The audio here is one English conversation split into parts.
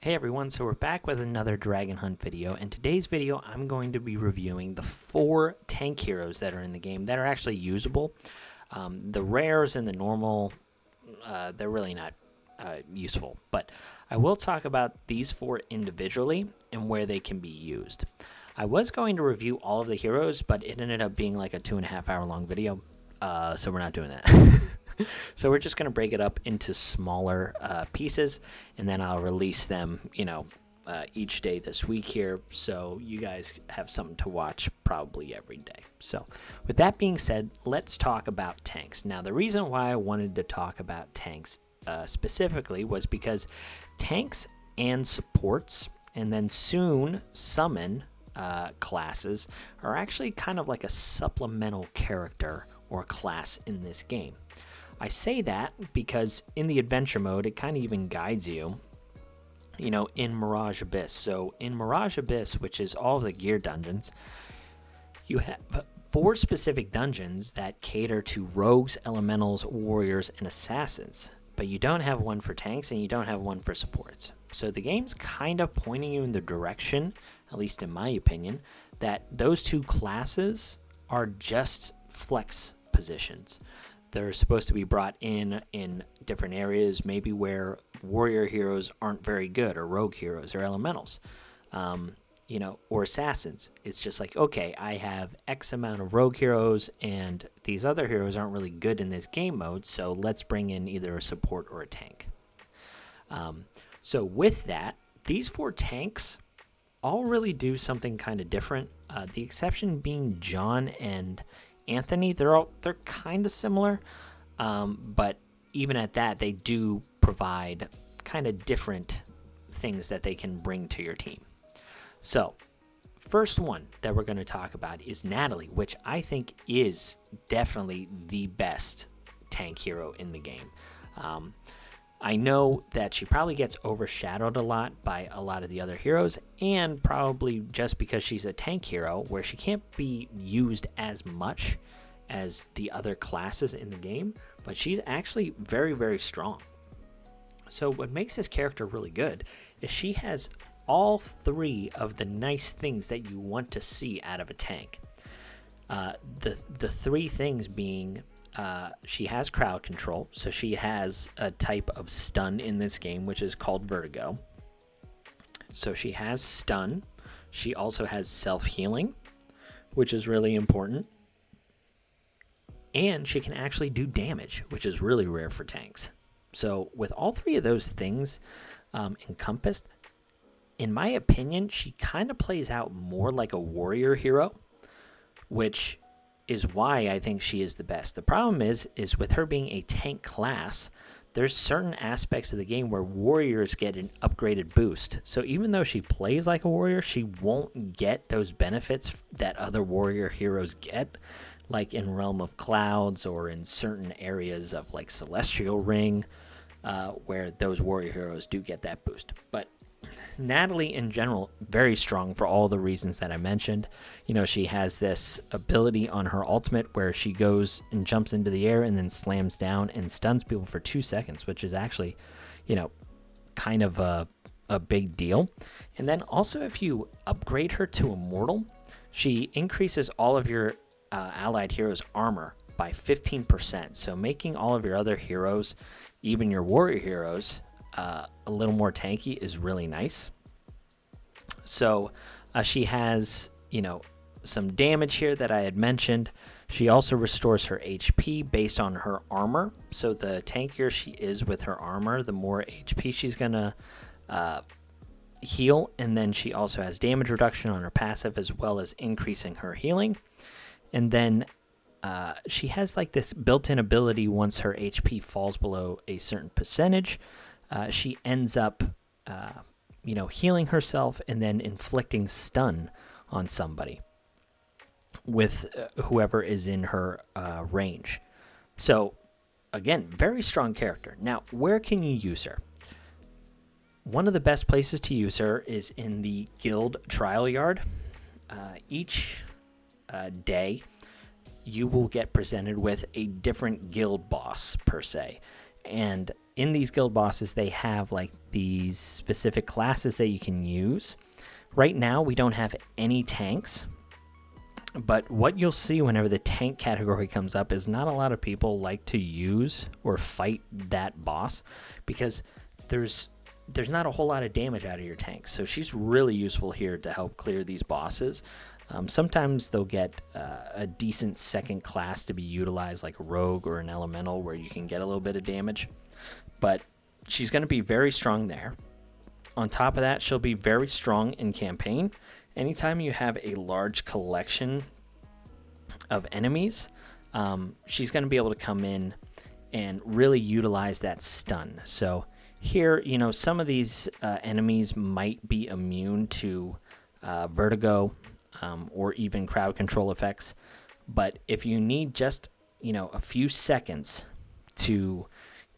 Hey everyone, so we're back with another Dragon Hunt video, and today's video I'm going to be reviewing the 4 tank heroes that are in the game that are actually usable. The rares and the normal, they're really not useful, but I will talk about these 4 individually and where they can be used. I was going to review all of the heroes, but it ended up being like a 2.5 hour long video, so we're not doing that. So we're just going to break it up into smaller pieces, and then I'll release them, each day this week here, so you guys have something to watch probably every day. So with that being said, let's talk about tanks. Now, the reason why I wanted to talk about tanks specifically was because tanks and supports, and then soon summon classes, are actually kind of like a supplemental character or class in this game. I say that because in the adventure mode, it kind of even guides you, in Mirage Abyss. So in Mirage Abyss, which is all the gear dungeons, you have 4 specific dungeons that cater to rogues, elementals, warriors, and assassins. But you don't have one for tanks and you don't have one for supports. So the game's kind of pointing you in the direction, at least in my opinion, that those 2 classes are just flex positions. They're supposed to be brought in different areas, maybe where warrior heroes aren't very good, or rogue heroes, or elementals, or assassins. It's just like, okay, I have X amount of rogue heroes, and these other heroes aren't really good in this game mode, so let's bring in either a support or a tank. So with that, these 4 tanks all really do something kind of different. The exception being John and Anthony. They're kind of similar, but even at that, they do provide kind of different things that they can bring to your team. So first one that we're going to talk about is Natalie, which I think is definitely the best tank hero in the game. I know that she probably gets overshadowed a lot by a lot of the other heroes, and probably just because she's a tank hero where she can't be used as much as the other classes in the game, but she's actually very, very strong. So what makes this character really good is she has all 3 of the nice things that you want to see out of a tank. The 3 things being, she has crowd control, so she has a type of stun in this game, which is called Vertigo. So she has stun. She also has self-healing, which is really important. And she can actually do damage, which is really rare for tanks. So with all 3 of those things encompassed, in my opinion, she kind of plays out more like a warrior hero, which is why I think she is the best. The problem is with her being a tank class, there's certain aspects of the game where warriors get an upgraded boost. So even though she plays like a warrior, she won't get those benefits that other warrior heroes get, like in Realm of Clouds or in certain areas of like Celestial Ring, where those warrior heroes do get that boost. But Natalie in general, very strong for all the reasons that I mentioned. She has this ability on her ultimate where she goes and jumps into the air and then slams down and stuns people for 2 seconds, which is actually, kind of a big deal. And then also, if you upgrade her to Immortal, she increases all of your allied heroes' armor by 15%. So making all of your other heroes, even your warrior heroes, a little more tanky is really nice. So she has, some damage here that I had mentioned. She also restores her HP based on her armor. So the tankier she is with her armor, the more HP she's gonna heal. And then she also has damage reduction on her passive, as well as increasing her healing. And then she has like this built-in ability. Once her HP falls below a certain percentage, she ends up, healing herself and then inflicting stun on somebody with whoever is in her range. So, again, very strong character. Now, where can you use her? One of the best places to use her is in the guild trial yard. Each day, you will get presented with a different guild boss, per se. And in these guild bosses, they have like these specific classes that you can use. Right now, we don't have any tanks, but what you'll see whenever the tank category comes up is not a lot of people like to use or fight that boss because there's not a whole lot of damage out of your tanks. So she's really useful here to help clear these bosses. Sometimes they'll get a decent second class to be utilized, like a rogue or an elemental, where you can get a little bit of damage. But she's going to be very strong there. On top of that, she'll be very strong in campaign. Anytime you have a large collection of enemies, she's going to be able to come in and really utilize that stun. So here, you know, some of these enemies might be immune to vertigo or even crowd control effects. But if you need just, you know, a few seconds to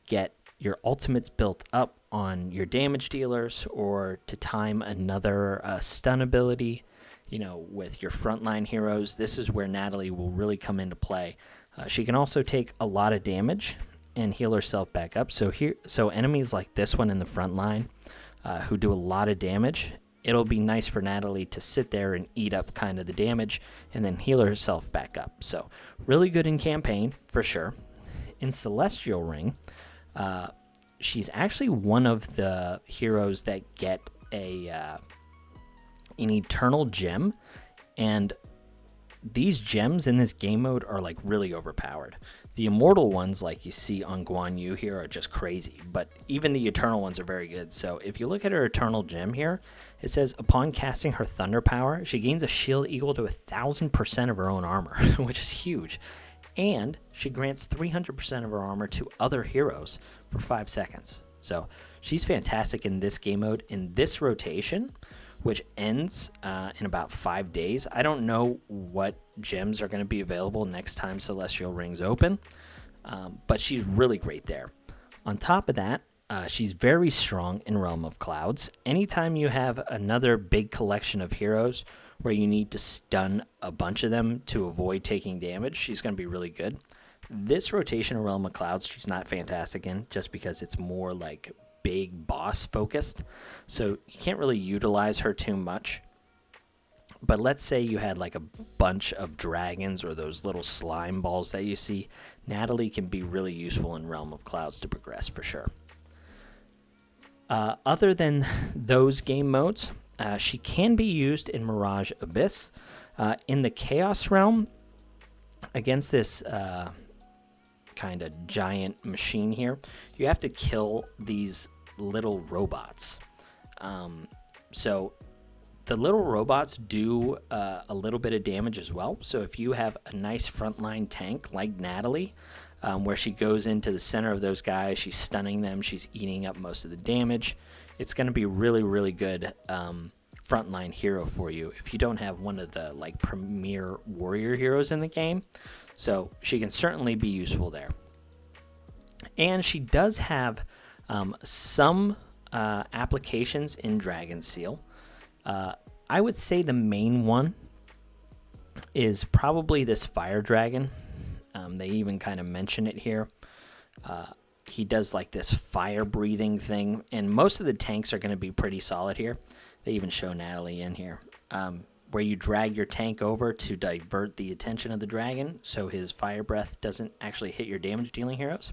get your ultimates built up on your damage dealers or to time another stun ability, you know, with your frontline heroes, this is where Natalie will really come into play. She can also take a lot of damage and heal herself back up. So enemies like this one in the front line who do a lot of damage, it'll be nice for Natalie to sit there and eat up kind of the damage and then heal herself back up. So really good in campaign for sure. In Celestial Ring, she's actually one of the heroes that get an eternal gem, and these gems in this game mode are like really overpowered. The immortal ones, like you see on Guan Yu here, are just crazy, but even the eternal ones are very good. So if you look at her eternal gem here, it says upon casting her thunder power, she gains a shield equal to 1,000% of her own armor, which is huge. And she grants 300% of her armor to other heroes for 5 seconds. So she's fantastic in this game mode. In this rotation, which ends in about 5 days, I don't know what gems are going to be available next time Celestial Rings open, but she's really great there. On top of that, she's very strong in Realm of Clouds. Anytime you have another big collection of heroes where you need to stun a bunch of them to avoid taking damage, she's going to be really good. This rotation of Realm of Clouds, she's not fantastic in, just because it's more like big boss focused, so you can't really utilize her too much. But let's say you had like a bunch of dragons or those little slime balls that you see, Natalie can be really useful in Realm of Clouds to progress for sure. Other than those game modes, she can be used in Mirage Abyss. In the Chaos Realm, against this kind of giant machine here, you have to kill these little robots. So the little robots do a little bit of damage as well. So if you have a nice frontline tank like Natalie, where she goes into the center of those guys, she's stunning them, she's eating up most of the damage, it's going to be really, really good frontline hero for you if you don't have one of the like premier warrior heroes in the game. So she can certainly be useful there. And she does have some applications in Dragon Seal. I would say the main one is probably this fire dragon. They even kind of mention it here. He does like this fire breathing thing, and most of the tanks are going to be pretty solid here. They even show Natalie in here, where you drag your tank over to divert the attention of the dragon so his fire breath doesn't actually hit your damage dealing heroes.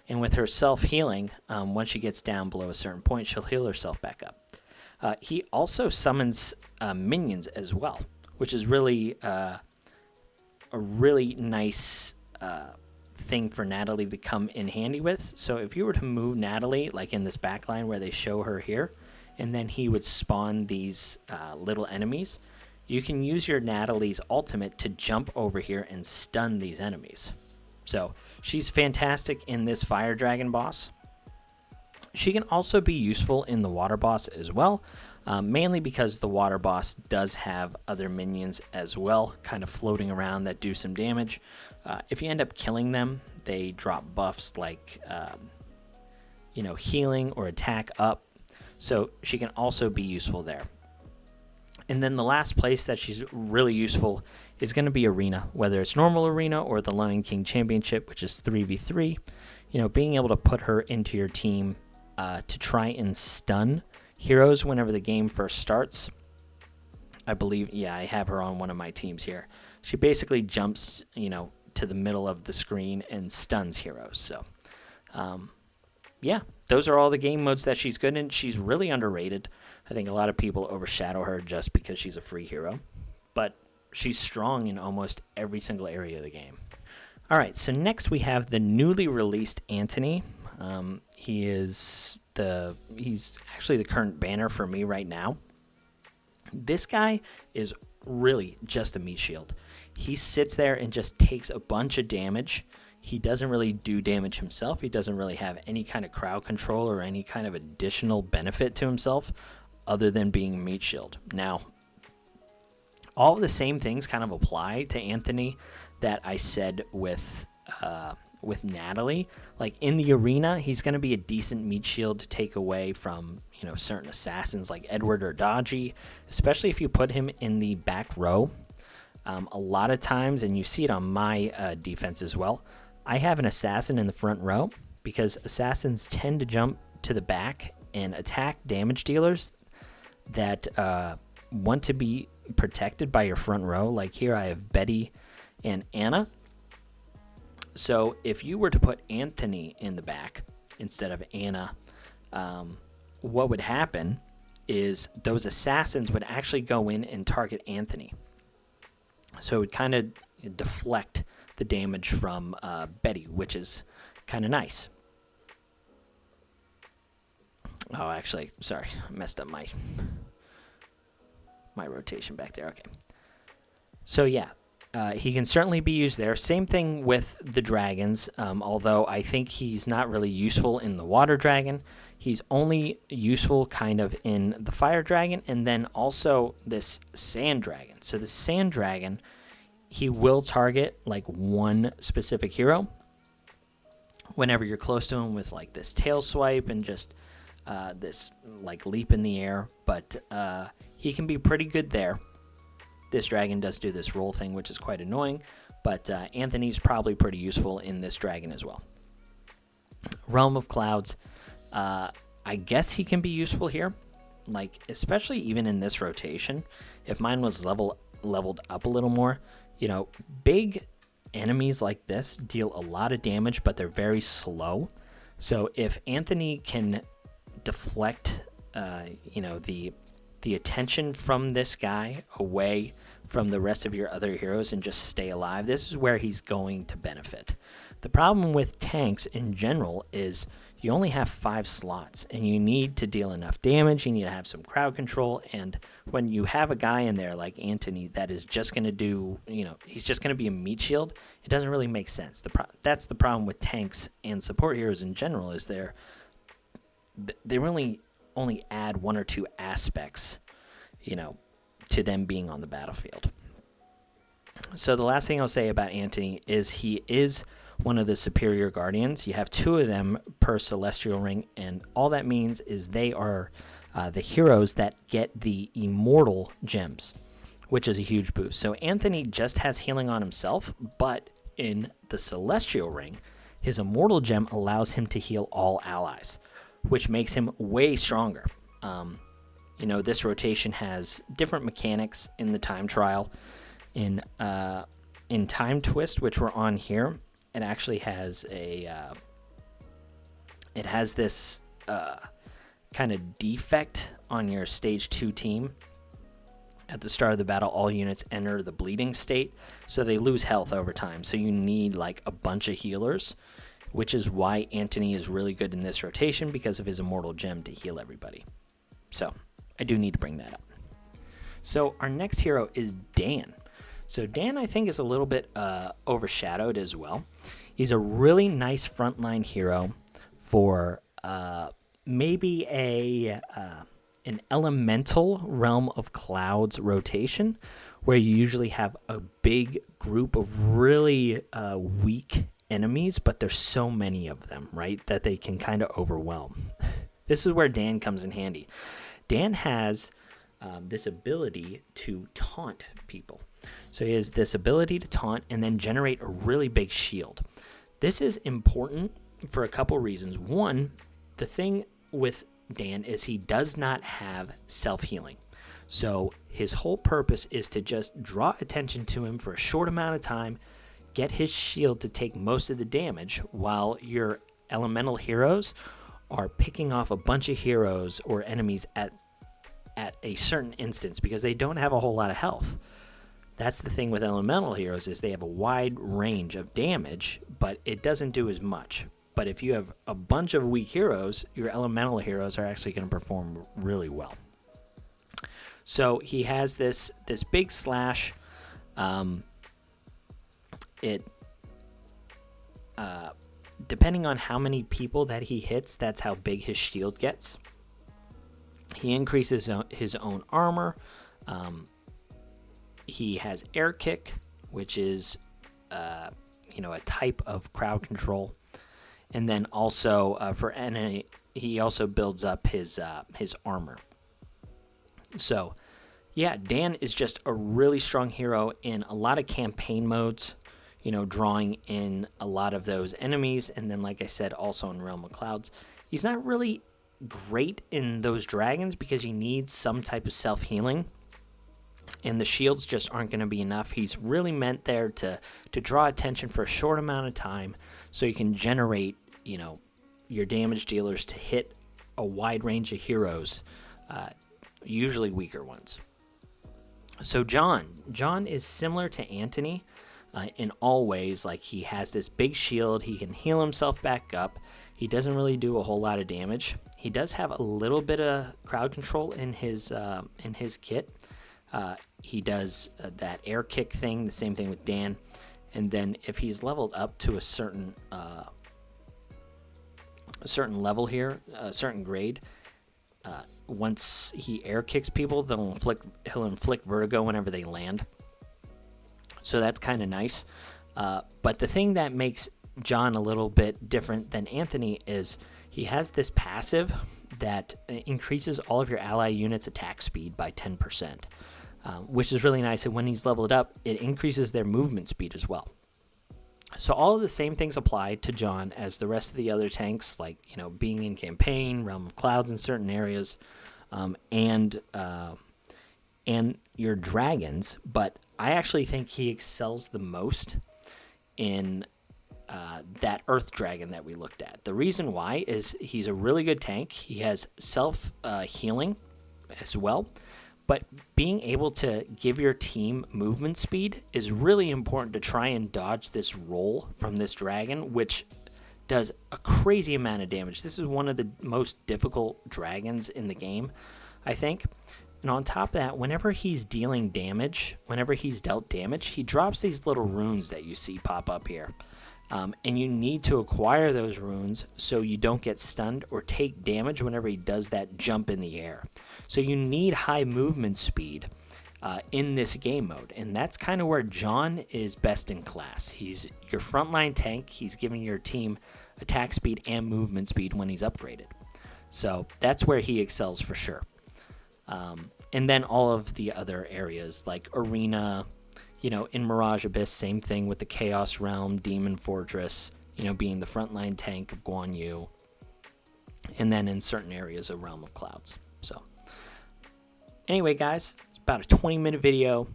And with her self-healing, once she gets down below a certain point, she'll heal herself back up. He also summons minions as well, which is really a really nice thing for Natalie to come in handy with. So if you were to move Natalie, like in this backline where they show her here, and then he would spawn these little enemies, you can use your Natalie's ultimate to jump over here and stun these enemies. So she's fantastic in this fire dragon boss. She can also be useful in the water boss as well, mainly because the water boss does have other minions as well, kind of floating around that do some damage. If you end up killing them, they drop buffs like healing or attack up. So she can also be useful there. And then the last place that she's really useful is going to be Arena, whether it's normal Arena or the Lion King Championship, which is 3v3. being able to put her into your team to try and stun heroes whenever the game first starts. I believe, yeah, I have her on one of my teams here. She basically jumps, to the middle of the screen and stuns heroes. So, yeah, those are all the game modes that she's good in. She's really underrated. I think a lot of people overshadow her just because she's a free hero, but she's strong in almost every single area of the game. All right, so next we have the newly released Anthony. He's actually the current banner for me right now. This guy is really just a meat shield. He sits there and just takes a bunch of damage. He doesn't really do damage himself. He doesn't really have any kind of crowd control or any kind of additional benefit to himself other than being a meat shield. Now, all of the same things kind of apply to Anthony that I said with Natalie. Like in the arena, he's going to be a decent meat shield to take away from certain assassins like Edward or Dodgy, especially if you put him in the back row. A lot of times, and you see it on my defense as well, I have an assassin in the front row because assassins tend to jump to the back and attack damage dealers that want to be protected by your front row. Like here I have Betty and Anna. So if you were to put Anthony in the back instead of Anna, what would happen is those assassins would actually go in and target Anthony. So it would kind of deflect the damage from Betty, which is kind of nice. Oh, actually, sorry, I messed up my rotation back there. Okay. So yeah, he can certainly be used there. Same thing with the dragons, although I think he's not really useful in the water dragon. He's only useful kind of in the fire dragon and then also this sand dragon. So the sand dragon, he will target like one specific hero whenever you're close to him with like this tail swipe and just this like leap in the air. But he can be pretty good there. This dragon does do this roll thing, which is quite annoying, but Anthony's probably pretty useful in this dragon as well. Realm of Clouds, I guess he can be useful here, like especially even in this rotation. If mine was leveled up a little more, big enemies like this deal a lot of damage, but they're very slow. So if Anthony can deflect, the attention from this guy away from the rest of your other heroes and just stay alive, this is where he's going to benefit. The problem with tanks in general is you only have 5 slots and you need to deal enough damage. You need to have some crowd control. And when you have a guy in there like Anthony that is just going to do, he's just going to be a meat shield, it doesn't really make sense. That's the problem with tanks and support heroes in general, is they really only add 1 or 2 aspects, to them being on the battlefield. So the last thing I'll say about Anthony is he is one of the superior guardians. You have 2 of them per celestial ring, and all that means is they are the heroes that get the immortal gems, which is a huge boost. So Anthony just has healing on himself, but in the celestial ring, his immortal gem allows him to heal all allies, which makes him way stronger. This rotation has different mechanics in the time trial. In Time Twist, which we're on here, it actually has this kind of defect on your stage 2 team. At the start of the battle, all units enter the bleeding state, so they lose health over time. So you need like a bunch of healers, which is why Anthony is really good in this rotation, because of his immortal gem to heal everybody. So I do need to bring that up. So our next hero is Dan. So Dan, I think, is a little bit overshadowed as well. He's a really nice frontline hero for maybe an elemental Realm of Clouds rotation, where you usually have a big group of really weak enemies, but there's so many of them, right, that they can kind of overwhelm. This is where Dan comes in handy. Dan has this ability to taunt people. So he has this ability to taunt and then generate a really big shield. This is important for a couple reasons. One, the thing with Dan is he does not have self-healing. So his whole purpose is to just draw attention to him for a short amount of time, get his shield to take most of the damage, while your elemental heroes are picking off a bunch of heroes or enemies at a certain instance because they don't have a whole lot of health. That's the thing with elemental heroes, is they have a wide range of damage, but it doesn't do as much. But if you have a bunch of weak heroes, your elemental heroes are actually going to perform really well. So he has this big slash. Depending on how many people that he hits, that's how big his shield gets. He increases his own armor. He has air kick, which is a type of crowd control. And then also for enemy, he also builds up his armor. So, yeah, Dan is just a really strong hero in a lot of campaign modes, drawing in a lot of those enemies. And then, like I said, also in Realm of Clouds. He's not really great in those dragons because he needs some type of self-healing. And the shields just aren't going to be enough. He's really meant there to draw attention for a short amount of time so you can generate, your damage dealers to hit a wide range of heroes, usually weaker ones. So John is similar to Anthony in all ways. Like, he has this big shield. He can heal himself back up. He doesn't really do a whole lot of damage. He does have a little bit of crowd control in his kit. He does that air kick thing, the same thing with Dan. And then if he's leveled up to a certain level here, a certain grade, once he air kicks people, he'll inflict vertigo whenever they land. So that's kind of nice. But the thing that makes John a little bit different than Anthony is he has this passive that increases all of your ally units' attack speed by 10%. Which is really nice. And when he's leveled up, it increases their movement speed as well. So all of the same things apply to John as the rest of the other tanks, like, being in campaign, Realm of Clouds in certain areas, and your dragons. But I actually think he excels the most in that Earth Dragon that we looked at. The reason why is he's a really good tank. He has self-healing as well. But being able to give your team movement speed is really important to try and dodge this roll from this dragon, which does a crazy amount of damage. This is one of the most difficult dragons in the game, I think. And on top of that, whenever he's dealing damage, whenever he's dealt damage, he drops these little runes that you see pop up here. And you need to acquire those runes so you don't get stunned or take damage whenever he does that jump in the air. So you need high movement speed in this game mode. And that's kind of where John is best in class. He's your frontline tank. He's giving your team attack speed and movement speed when he's upgraded. So that's where he excels for sure. And then all of the other areas like Arena, in Mirage Abyss, same thing with the Chaos Realm, Demon Fortress, being the frontline tank of Guan Yu. And then in certain areas of Realm of Clouds. So, anyway, guys, it's about a 20-minute video.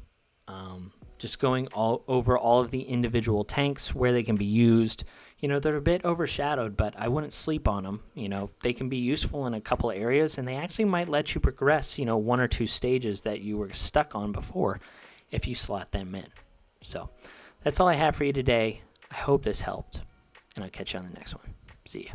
Just going over all of the individual tanks, where they can be used. They're a bit overshadowed, but I wouldn't sleep on them. They can be useful in a couple of areas, and they actually might let you progress, one or two stages that you were stuck on before, if you slot them in. So that's all I have for you today. I hope this helped, and I'll catch you on the next one. See ya.